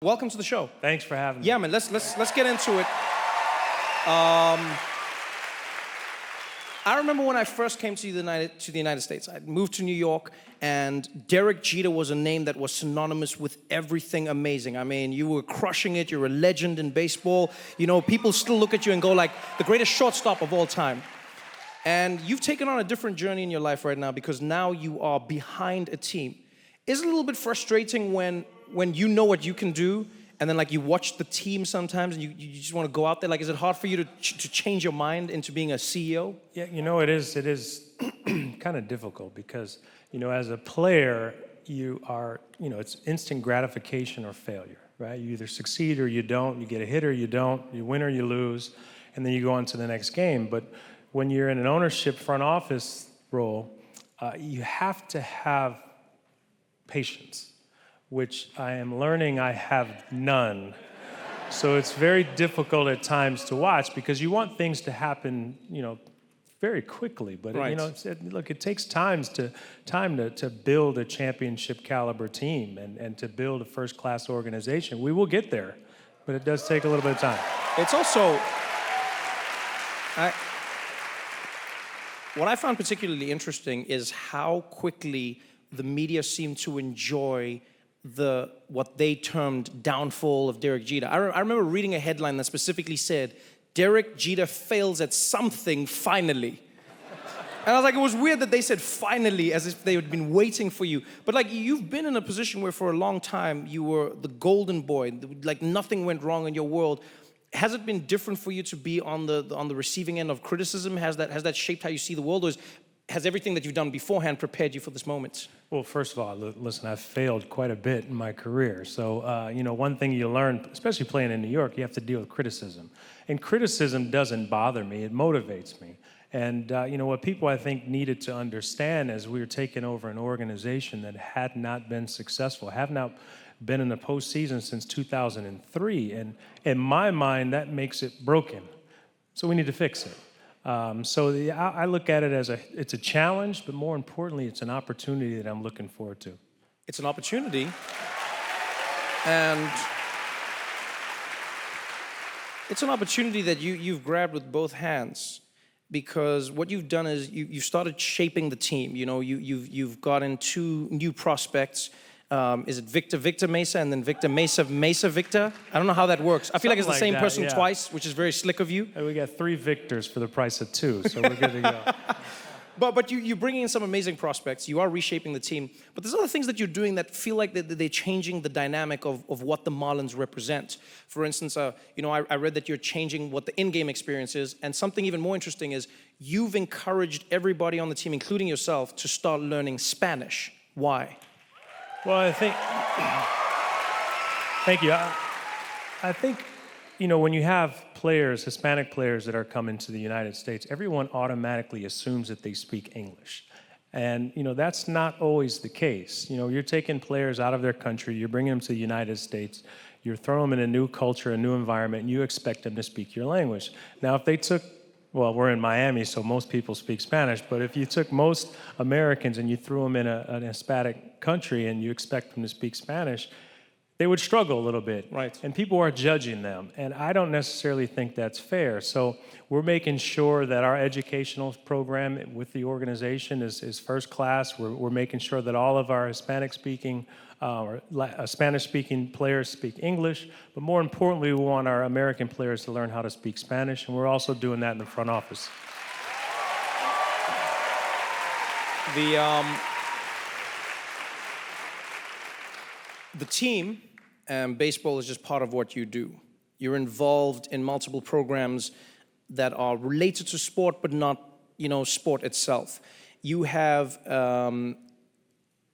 Welcome to the show. Thanks for having me. Yeah, man. Let's get into it. I remember when I first came to the United States. I moved to New York, and Derek Jeter was a name that was synonymous with everything amazing. I mean, you were crushing it. You're a legend in baseball. You know, people still look at you and go like, the greatest shortstop of all time. And you've taken on a different journey in your life right now because now you are behind a team. Is it a little bit frustrating when you know what you can do, and then like you watch the team sometimes and you just want to go out there? Like, is it hard for you to change your mind into being a CEO? Yeah, you know, it is kind of difficult because, you know, as a player, you are, you know, it's instant gratification or failure, right? You either succeed or you don't, you get a hit or you don't, you win or you lose, and then you go on to the next game. But when you're in an ownership front office role, you have to have patience, which I am learning I have none. So it's very difficult at times to watch because you want things to happen, you know, very quickly. But right. You know, look, it takes time to build a championship caliber team and to build a first class organization. We will get there, but it does take a little bit of time. It's also, what I found particularly interesting is how quickly the media seemed to enjoy what they termed downfall of Derek Jeter. I remember reading a headline that specifically said, Derek Jeter fails at something finally. And I was like, it was weird that they said finally as if they had been waiting for you. But like, you've been in a position where for a long time you were the golden boy, like nothing went wrong in your world. Has it been different for you to be on the receiving end of criticism? Has that shaped how you see the world, or has everything that you've done beforehand prepared you for this moment? Well, first of all, listen, I've failed quite a bit in my career. So, you know, one thing you learn, especially playing in New York, you have to deal with criticism. And criticism doesn't bother me, it motivates me. And, you know, what people I think needed to understand as we were taking over an organization that had not been successful, have not been in the postseason since 2003. And in my mind, that makes it broken. So we need to fix it. I look at it as it's a challenge, but more importantly, it's an opportunity that I'm looking forward to. It's an opportunity, and it's an opportunity that you've grabbed with both hands, because what you've done is you've started shaping the team. You know, you've gotten two new prospects. Is it Victor Mesa and then Victor Mesa Victor? I don't know how that works. I feel like it's the same person twice, which is very slick of you. We got 3 Victors for the price of 2, so we're good to go. But you're bringing in some amazing prospects. You are reshaping the team. But there's other things that you're doing that feel like they're changing the dynamic of what the Marlins represent. For instance, you know, I read that you're changing what the in-game experience is. And something even more interesting is you've encouraged everybody on the team, including yourself, to start learning Spanish. Why? Well, I think, thank you. I think, you know, when you have players, Hispanic players that are coming to the United States, everyone automatically assumes that they speak English. And, you know, that's not always the case. You know, you're taking players out of their country, you're bringing them to the United States, you're throwing them in a new culture, a new environment, and you expect them to speak your language. Now, if they took, well, we're in Miami, so most people speak Spanish, but if you took most Americans and you threw them in an Hispanic country and you expect them to speak Spanish, they would struggle a little bit. Right. And people are judging them, and I don't necessarily think that's fair. So we're making sure that our educational program with the organization is first class. We're making sure that all of our Hispanic-speaking or Spanish-speaking players speak English, but more importantly, we want our American players to learn how to speak Spanish, and we're also doing that in the front office. The team, baseball is just part of what you do. You're involved in multiple programs that are related to sport, but not, you know, sport itself. You have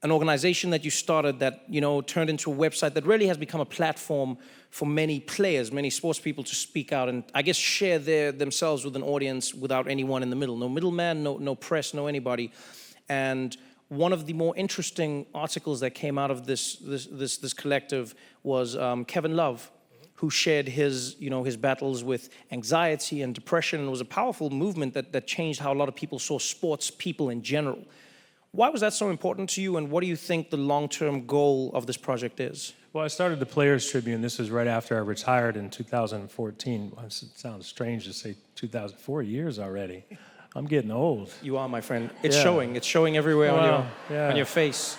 an organization that you started that, you know, turned into a website that really has become a platform for many players, many sports people to speak out and, I guess, share themselves with an audience without anyone in the middle. No middleman, no press, no anybody. And one of the more interesting articles that came out of this collective was Kevin Love, who shared his battles with anxiety and depression, and it was a powerful movement that changed how a lot of people saw sports people in general. Why was that so important to you, and what do you think the long-term goal of this project is? Well, I started the Players Tribune. This was right after I retired in 2014. Well, it sounds strange to say 2004 years already. I'm getting old. You are, my friend. It's Yeah. showing. It's showing everywhere Yeah. on your face.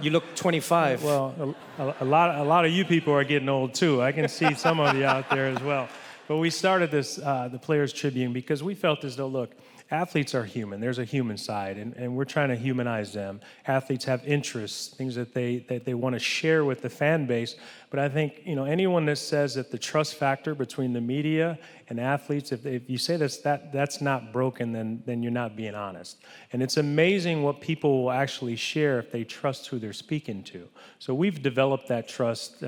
You look 25. Well, a lot of you people are getting old too. I can see some of you out there as well. But we started this, the Players Tribune, because we felt as though, look, athletes are human. There's a human side, and we're trying to humanize them. Athletes have interests, things that they want to share with the fan base. But I think, anyone that says that the trust factor between the media and athletes, if you say that's not broken, then you're not being honest. And it's amazing what people will actually share if they trust who they're speaking to. So we've developed that trust,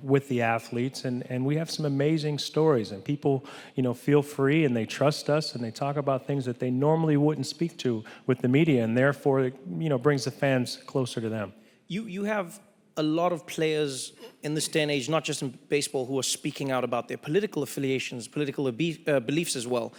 with the athletes, and we have some amazing stories. And people, feel free and they trust us and they talk about things that they normally wouldn't speak to with the media, and therefore, it brings the fans closer to them. You have a lot of players in this day and age, not just in baseball, who are speaking out about their political affiliations, political beliefs as well.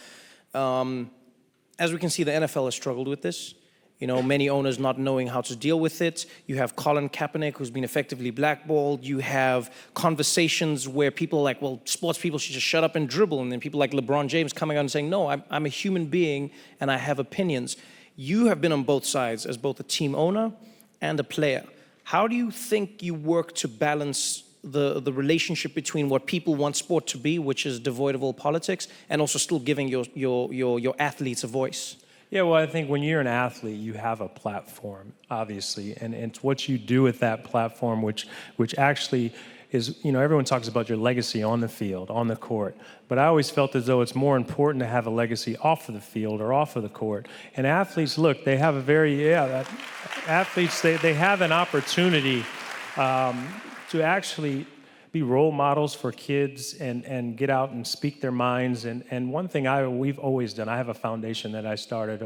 As we can see, the NFL has struggled with this. Many owners not knowing how to deal with it. You have Colin Kaepernick, who's been effectively blackballed. You have conversations where people are like, well, sports people should just shut up and dribble. And then people like LeBron James coming out and saying, no, I'm a human being and I have opinions. You have been on both sides as both a team owner and a player. How do you think you work to balance the relationship between what people want sport to be, which is devoid of all politics, and also still giving your athletes a voice? Yeah, well, I think when you're an athlete, you have a platform, obviously, and it's what you do with that platform, which actually is, everyone talks about your legacy on the field, on the court, but I always felt as though it's more important to have a legacy off of the field or off of the court. And athletes, look, they have athletes, they have an opportunity to actually be role models for kids and get out and speak their minds. And one thing we've always done, I have a foundation that I started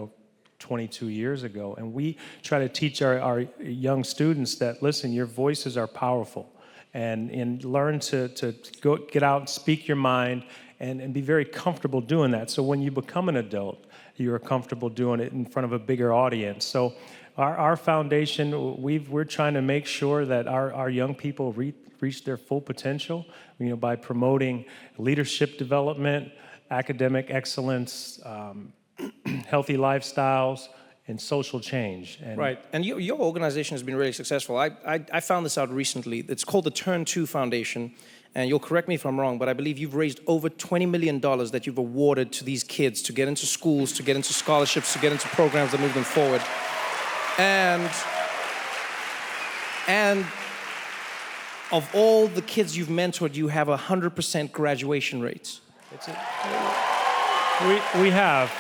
22 years ago, and we try to teach our young students that, listen, your voices are powerful, and learn to go get out and speak your mind and be very comfortable doing that. So when you become an adult, you're comfortable doing it in front of a bigger audience. So our foundation, we're trying to make sure that our young people reach their full potential, by promoting leadership development, academic excellence, healthy lifestyles, and social change. Right, and your organization has been really successful. I found this out recently. It's called the Turn 2 Foundation, and you'll correct me if I'm wrong, but I believe you've raised over $20 million that you've awarded to these kids to get into schools, to get into scholarships, to get into programs that move them forward. And of all the kids you've mentored, you have 100% graduation rates. We have.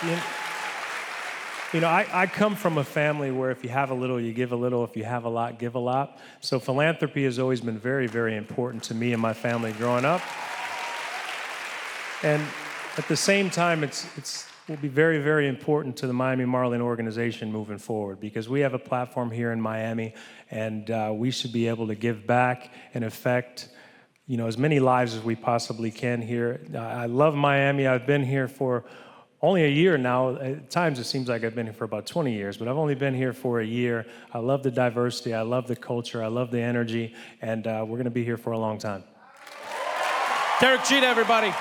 I come from a family where if you have a little, you give a little. If you have a lot, give a lot. So philanthropy has always been very, very important to me and my family growing up. And at the same time, it will be very, very important to the Miami Marlins organization moving forward, because we have a platform here in Miami, and we should be able to give back and affect, as many lives as we possibly can here. I love Miami. I've been here for only a year now. At times it seems like I've been here for about 20 years, but I've only been here for a year. I love the diversity. I love the culture. I love the energy, and we're going to be here for a long time. Derek Jeter, everybody.